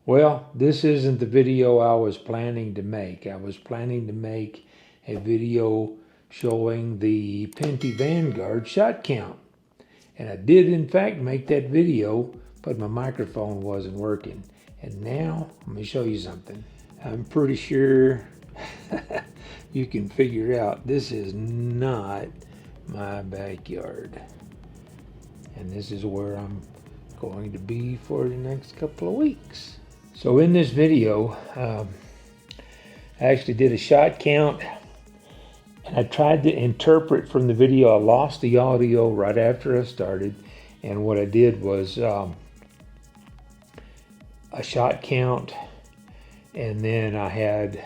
Well, this isn't the video I was planning to make. I was planning to make a video showing the Pinty Vanguard shot count. And I did in fact make that video, but my microphone wasn't working. And now, let me show you something. I'm pretty sure you can figure out this is not my backyard. And this is where I'm going to be for the next couple of weeks. So in this video, I actually did a shot count, and I tried to interpret from the video. I lost the audio right after I started, and what I did was a shot count, and then I had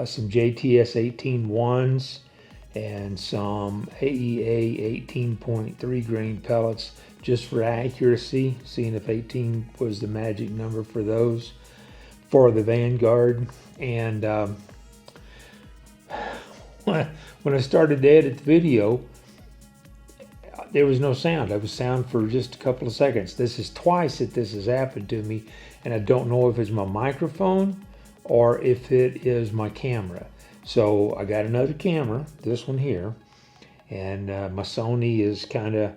some JTS 18-1s and some AEA 18.3 grain pellets, just for accuracy, seeing if 18 was the magic number for those, for the Vanguard. And when I started to edit the video, there was no sound. There was sound for just a couple of seconds. This is twice that this has happened to me, and I don't know if it's my microphone or if it is my camera. So I got another camera, this one here, and my Sony is kind of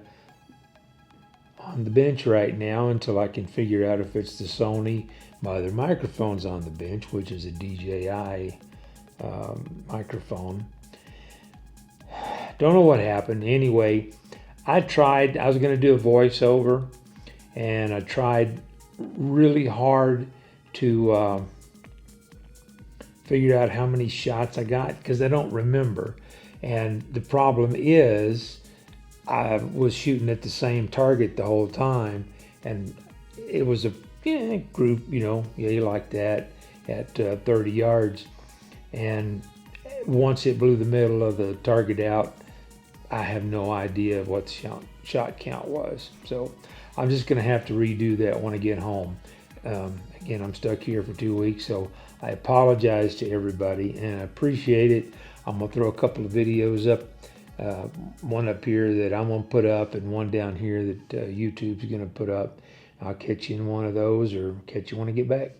on the bench right now until I can figure out if it's the Sony. My other microphone's on the bench, which is a DJI microphone. Don't know what happened. Anyway, I was going to do a voiceover, and I tried really hard to figure out how many shots I got, because I don't remember. And the problem is I was shooting at the same target the whole time, and it was a group, like that at 30 yards. And once it blew the middle of the target out, I have no idea what the shot count was. So I'm just going to have to redo that when I get home. Again, I'm stuck here for 2 weeks, so I apologize to everybody, and I appreciate it. I'm going to throw a couple of videos up, one up here that I'm going to put up, and one down here that YouTube's going to put up. I'll catch you in one of those, or catch you when I get back.